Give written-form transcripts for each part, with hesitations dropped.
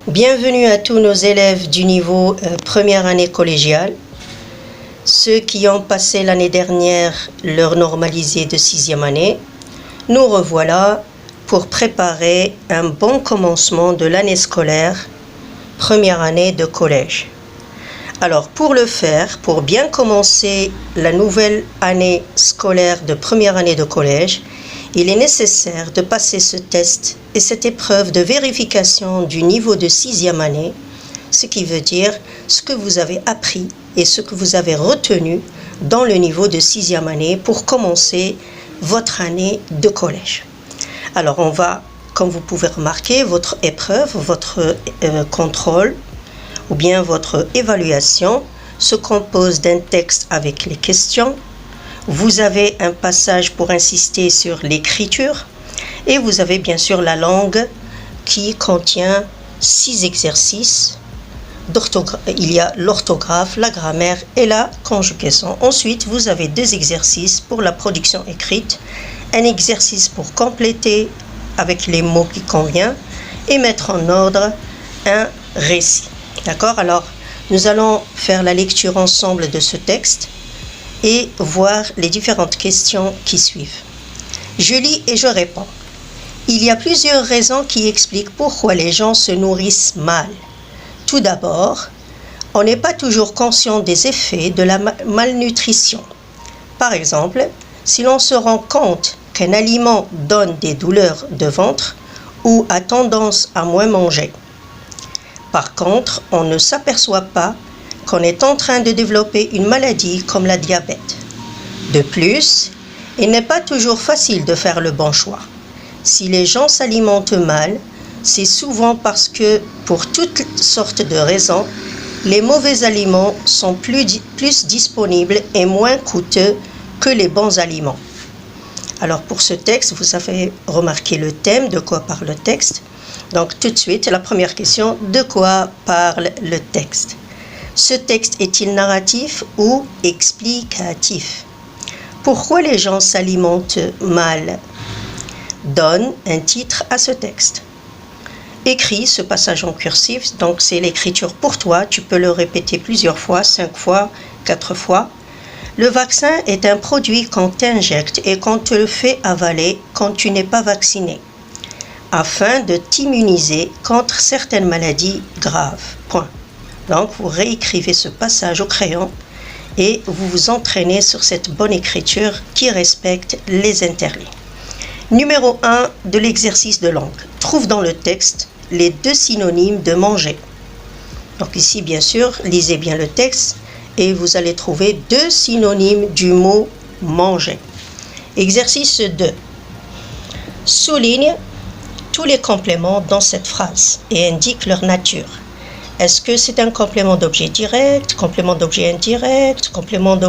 Bienvenue à tous nos élèves du niveau première année collégiale. Ceux qui ont passé l'année dernière leur normalisé de 6e année, nous revoilà pour préparer un bon commencement de l'année scolaire, première année de collège. Alors pour le faire, pour bien commencer la nouvelle année scolaire de première année de collège, il est nécessaire de passer ce test et cette épreuve de vérification du niveau de 6e année, ce qui veut dire ce que vous avez appris et ce que vous avez retenu dans le niveau de 6e année pour commencer votre année de collège. Alors on va, comme vous pouvez remarquer, votre épreuve, votre contrôle ou bien votre évaluation se compose d'un texte avec les questions. Vous avez un passage pour insister sur l'écriture et vous avez bien sûr la langue qui contient 6 exercices. Il y a l'orthographe, la grammaire et la conjugaison. Ensuite, vous avez 2 exercices pour la production écrite, un exercice pour compléter avec les mots qui conviennent et mettre en ordre un récit. D'accord? Alors, nous allons faire la lecture ensemble de ce texte et voir les différentes questions qui suivent. Je lis et je réponds. Il y a plusieurs raisons qui expliquent pourquoi les gens se nourrissent mal. Tout d'abord, on n'est pas toujours conscient des effets de la malnutrition. Par exemple, si l'on se rend compte qu'un aliment donne des douleurs de ventre ou a tendance à moins manger. Par contre, on ne s'aperçoit pas qu'on est en train de développer une maladie comme la diabète. De plus, il n'est pas toujours facile de faire le bon choix. Si les gens s'alimentent mal, c'est souvent parce que, pour toutes sortes de raisons, les mauvais aliments sont plus disponibles et moins coûteux que les bons aliments. Alors pour ce texte, vous avez remarqué le thème, de quoi parle le texte. Donc tout de suite, la première question, de quoi parle le texte? Ce texte est-il narratif ou explicatif? Pourquoi les gens s'alimentent mal? Donne un titre à ce texte. Écris ce passage en cursif, donc c'est l'écriture pour toi, tu peux le répéter plusieurs fois, 5 fois, 4 fois. Le vaccin est un produit qu'on t'injecte et qu'on te le fait avaler quand tu n'es pas vacciné, afin de t'immuniser contre certaines maladies graves. Point. Donc, vous réécrivez ce passage au crayon et vous vous entraînez sur cette bonne écriture qui respecte les interlignes. Numéro 1 de l'exercice de langue. Trouve dans le texte les 2 synonymes de manger. Donc ici, bien sûr, lisez bien le texte et vous allez trouver 2 synonymes du mot manger. Exercice 2. Souligne tous les compléments dans cette phrase et indique leur nature. Est-ce que c'est un complément d'objet direct, complément d'objet indirect, complément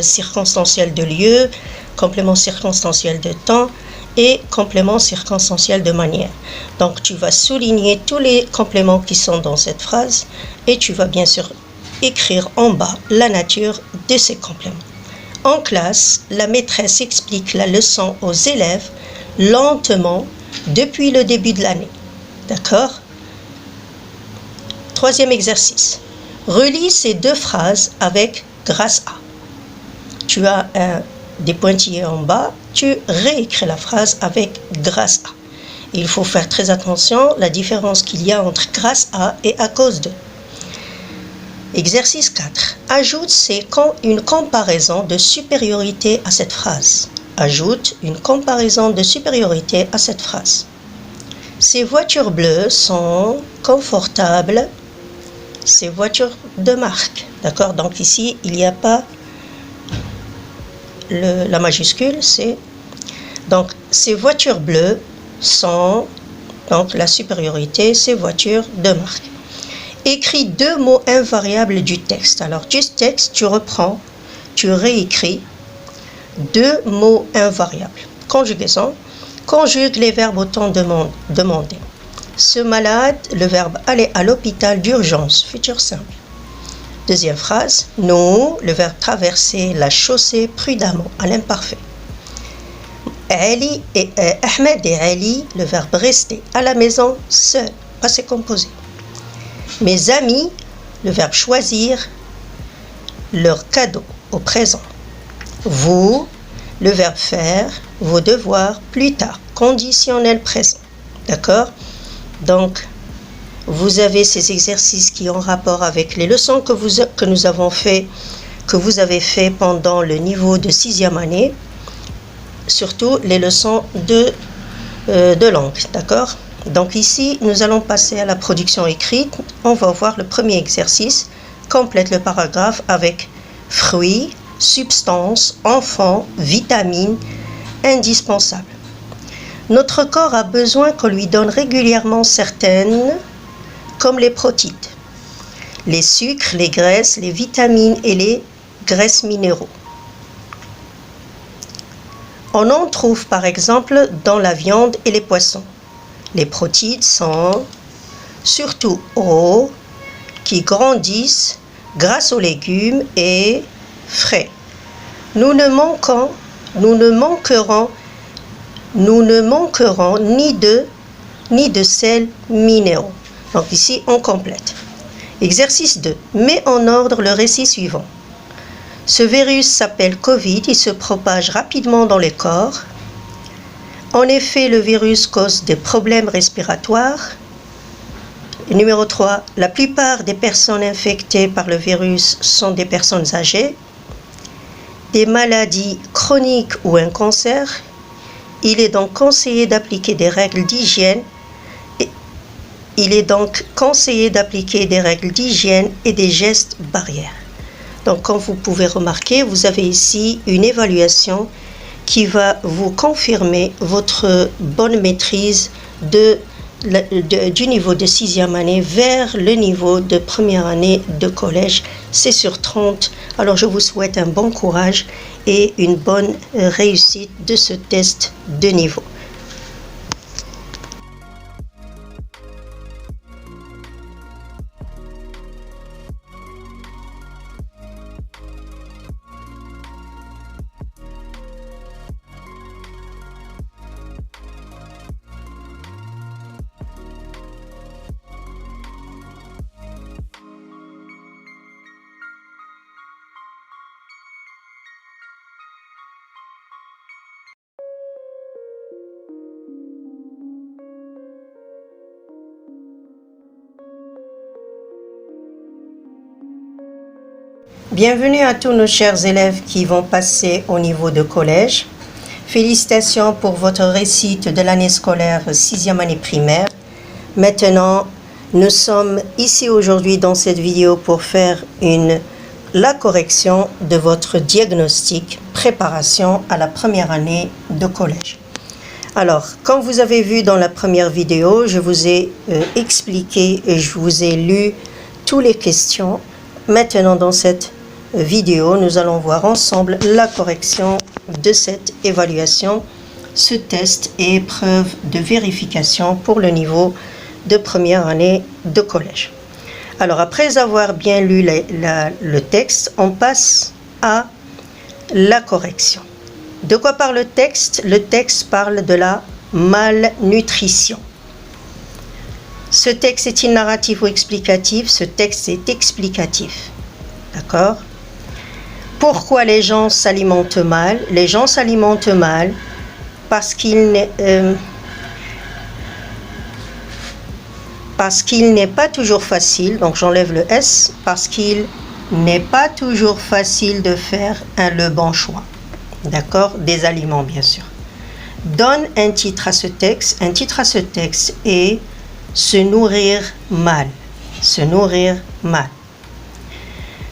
circonstanciel de lieu, complément circonstanciel de temps et complément circonstanciel de manière. Donc tu vas souligner tous les compléments qui sont dans cette phrase et tu vas bien sûr écrire en bas la nature de ces compléments. En classe, la maîtresse explique la leçon aux élèves lentement depuis le début de l'année. D'accord? 3e exercice. Relis ces 2 phrases avec grâce à. Tu as des pointillés en bas, tu réécris la phrase avec grâce à. Il faut faire très attention à la différence qu'il y a entre grâce à et à cause de. Exercice 4. Ajoute une comparaison de supériorité à cette phrase. Ajoute une comparaison de supériorité à cette phrase. Ces voitures bleues sont confortables. Ces voitures de marque. D'accord? Donc ici, il n'y a pas la majuscule, c'est... Donc, ces voitures bleues sont... Donc, la supériorité, ces voitures de marque. Écris 2 mots invariables du texte. Alors, du texte, tu reprends, tu réécris 2 mots invariables. Conjugaison. Conjugue les verbes au temps demandé. Ce malade, le verbe aller à l'hôpital d'urgence, futur simple. 2e phrase, nous, le verbe traverser la chaussée prudemment à l'imparfait. Ahmed et Ali, le verbe rester à la maison seul, passé composé. Mes amis, le verbe choisir, leur cadeau au présent. Vous, le verbe faire, vos devoirs plus tard, conditionnel présent. D'accord? Donc, vous avez ces exercices qui ont rapport avec les leçons que nous avons fait, que vous avez fait pendant le niveau de 6e année, surtout les leçons de langue. D'accord? Donc ici, nous allons passer à la production écrite. On va voir le premier exercice. Complète le paragraphe avec fruits, substances, enfants, vitamines, indispensables. Notre corps a besoin qu'on lui donne régulièrement certaines, comme les protéines, les sucres, les graisses, les vitamines et les graisses minéraux. On en trouve par exemple dans la viande et les poissons. Les protéines sont surtout hauts, qui grandissent grâce aux légumes et frais. Nous ne manquerons ni de sels minéraux. Donc ici, on complète. Exercice 2. Mets en ordre le récit suivant. Ce virus s'appelle Covid, il se propage rapidement dans les corps. En effet, le virus cause des problèmes respiratoires. Numéro 3. La plupart des personnes infectées par le virus sont des personnes âgées, des maladies chroniques ou un cancer. Il est donc conseillé d'appliquer des règles d'hygiène. Il est donc conseillé d'appliquer des règles d'hygiène et des gestes barrières. Donc, comme vous pouvez remarquer, vous avez ici une évaluation qui va vous confirmer votre bonne maîtrise du niveau de 6e année vers le niveau de première année de collège. C'est sur 30. Alors, je vous souhaite un bon courage et une bonne réussite de ce test de niveau. Bienvenue à tous nos chers élèves qui vont passer au niveau de collège. Félicitations pour votre réussite de l'année scolaire 6e année primaire. Maintenant, nous sommes ici aujourd'hui dans cette vidéo pour faire la correction de votre diagnostic préparation à la première année de collège. Alors, comme vous avez vu dans la première vidéo, je vous ai expliqué et je vous ai lu toutes les questions. Maintenant, dans cette vidéo, nous allons voir ensemble la correction de cette évaluation, ce test et épreuve de vérification pour le niveau de première année de collège. Alors, après avoir bien lu le texte, on passe à la correction. De quoi parle le texte? Le texte parle de la malnutrition. Ce texte est-il narratif ou explicatif? Ce texte est explicatif. D'accord? Pourquoi les gens s'alimentent mal? Les gens s'alimentent mal parce qu'il n'est pas toujours facile, donc j'enlève le S, parce qu'il n'est pas toujours facile de faire le bon choix. D'accord? Des aliments, bien sûr. Donne un titre à ce texte. Un titre à ce texte est « Se nourrir mal ». Se nourrir mal.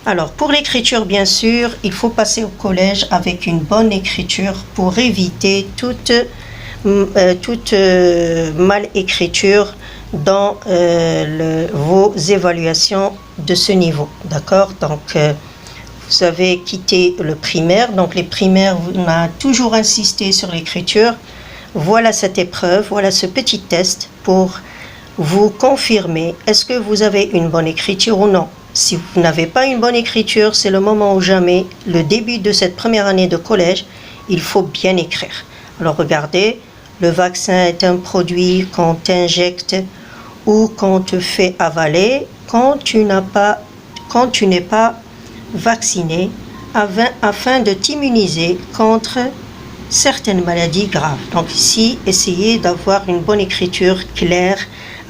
Alors, pour l'écriture, bien sûr, il faut passer au collège avec une bonne écriture pour éviter toute mal-écriture dans vos évaluations de ce niveau. D'accord? Donc, vous avez quitté le primaire. Donc, les primaires, on a toujours insisté sur l'écriture. Voilà cette épreuve, voilà ce petit test pour vous confirmer est-ce que vous avez une bonne écriture ou non. Si vous n'avez pas une bonne écriture, c'est le moment ou jamais, le début de cette première année de collège, il faut bien écrire. Alors regardez, le vaccin est un produit qu'on t'injecte ou qu'on te fait avaler, quand tu n'es pas vacciné afin de t'immuniser contre certaines maladies graves. Donc ici, essayez d'avoir une bonne écriture claire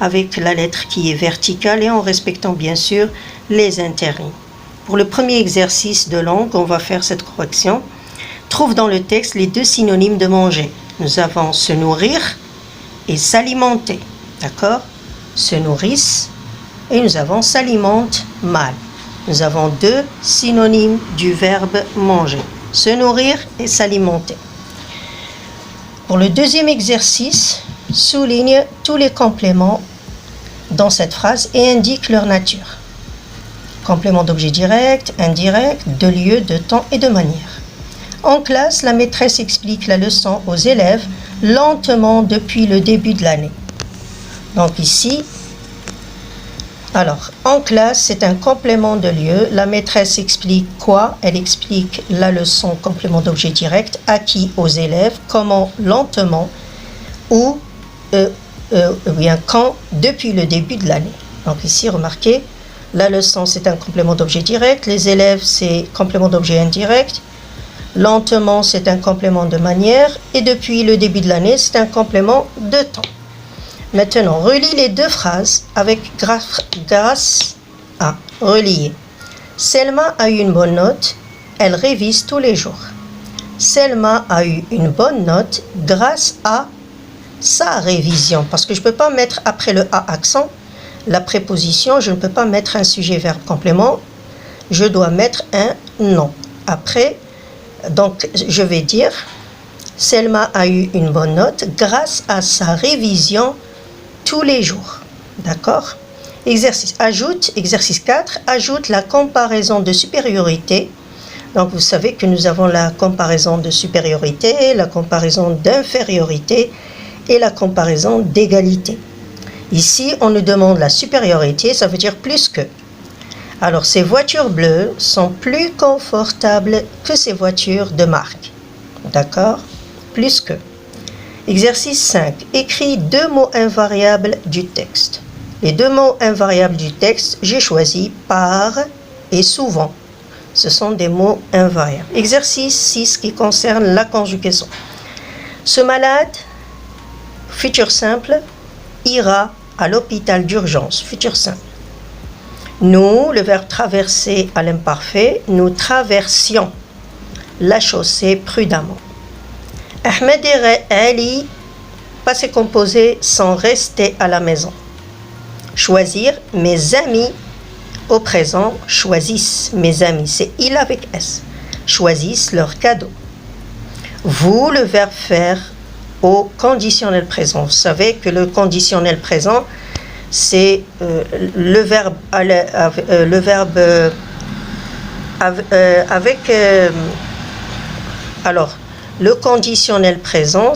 avec la lettre qui est verticale et en respectant bien sûr les interlignes. Pour le premier exercice de langue, on va faire cette correction. Trouve dans le texte les deux synonymes de manger. Nous avons se nourrir et s'alimenter. D'accord? Se nourrissent et nous avons s'alimente mal. Nous avons deux synonymes du verbe manger. Se nourrir et s'alimenter. Pour le deuxième exercice, souligne tous les compléments dans cette phrase et indique leur nature. Complément d'objet direct, indirect, de lieu, de temps et de manière. En classe, la maîtresse explique la leçon aux élèves lentement depuis le début de l'année. Donc ici, alors, en classe, c'est un complément de lieu. La maîtresse explique quoi? Elle explique la leçon, complément d'objet direct, à qui? Aux élèves. Comment? Lentement. Ou bien quand? Depuis le début de l'année. Donc ici, remarquez, la leçon, c'est un complément d'objet direct. Les élèves, c'est complément d'objet indirect. Lentement, c'est un complément de manière. Et depuis le début de l'année, c'est un complément de temps. Maintenant, relis les deux phrases avec grâce à relier. Selma a eu une bonne note, elle révise tous les jours. Selma a eu une bonne note grâce à sa révision. Parce que je ne peux pas mettre après le A accent, la préposition, je ne peux pas mettre un sujet verbe complément, je dois mettre un nom. Après, donc je vais dire, Selma a eu une bonne note grâce à sa révision tous les jours. D'accord? Exercice 4, ajoute la comparaison de supériorité. Donc vous savez que nous avons la comparaison de supériorité, la comparaison d'infériorité et la comparaison d'égalité. Ici, on nous demande la supériorité, ça veut dire plus que. Alors, ces voitures bleues sont plus confortables que ces voitures de marque. D'accord? Plus que. Exercice 5. Écris deux mots invariables du texte. Les deux mots invariables du texte, j'ai choisi par et souvent. Ce sont des mots invariables. Exercice 6 qui concerne la conjugaison. Ce malade, futur simple, ira à l'hôpital d'urgence. Futur simple. Nous, le verbe traverser à l'imparfait, nous traversions la chaussée prudemment. Ahmed et Ali, passé composé, sont restés à la maison. Choisir, mes amis, au présent, choisissent, mes amis, c'est il avec S, choisissent leur cadeau. Vous, le verbe faire au conditionnel présent. Vous savez que le conditionnel présent, c'est le verbe avec alors le conditionnel présent,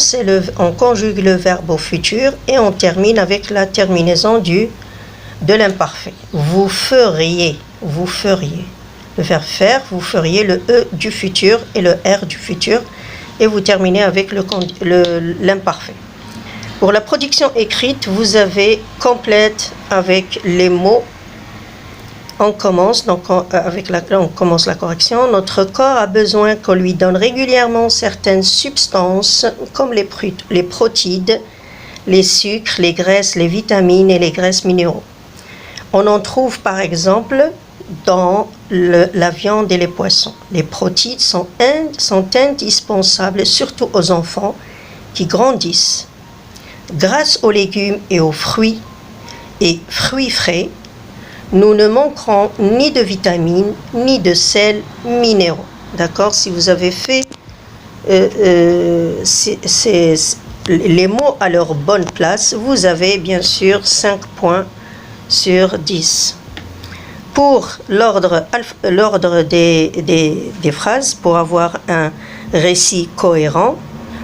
on conjugue le verbe au futur et on termine avec la terminaison de l'imparfait. Vous feriez. Le verbe faire, vous feriez le E du futur et le R du futur et vous terminez avec l'imparfait. Pour la production écrite, vous avez complète avec les mots. On commence la correction. Notre corps a besoin qu'on lui donne régulièrement certaines substances comme les protides, les sucres, les graisses, les vitamines et les graisses minéraux. On en trouve par exemple dans la viande et les poissons. Les protides sont indispensables, surtout aux enfants qui grandissent. Grâce aux légumes et aux fruits et fruits frais, nous ne manquerons ni de vitamines ni de sels minéraux. D'accord? Si vous avez fait les mots à leur bonne place, vous avez bien sûr 5 points sur 10. Pour l'ordre des phrases, pour avoir un récit cohérent,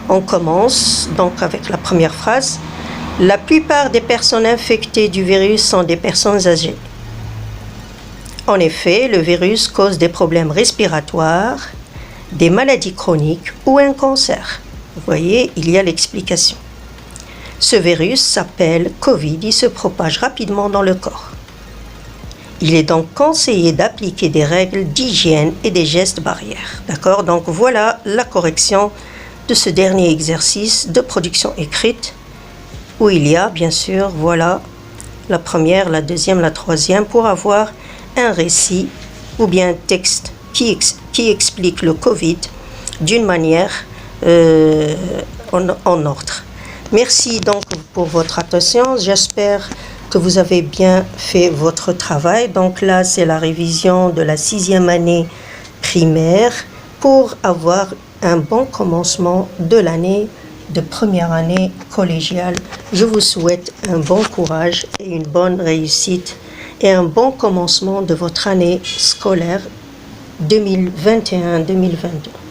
on commence donc avec la première phrase. La plupart des personnes infectées du virus sont des personnes âgées. En effet, le virus cause des problèmes respiratoires, des maladies chroniques ou un cancer. Vous voyez, il y a l'explication. Ce virus s'appelle Covid, il se propage rapidement dans le corps. Il est donc conseillé d'appliquer des règles d'hygiène et des gestes barrières. D'accord? Donc voilà la correction de ce dernier exercice de production écrite où il y a bien sûr, voilà, la première, la deuxième, la troisième pour avoir un récit ou bien un texte qui explique le Covid d'une manière en ordre. Merci donc pour votre attention. J'espère que vous avez bien fait votre travail. Donc là, c'est la révision de la 6e année primaire pour avoir un bon commencement de l'année de première année collégiale. Je vous souhaite un bon courage et une bonne réussite et un bon commencement de votre année scolaire 2021-2022.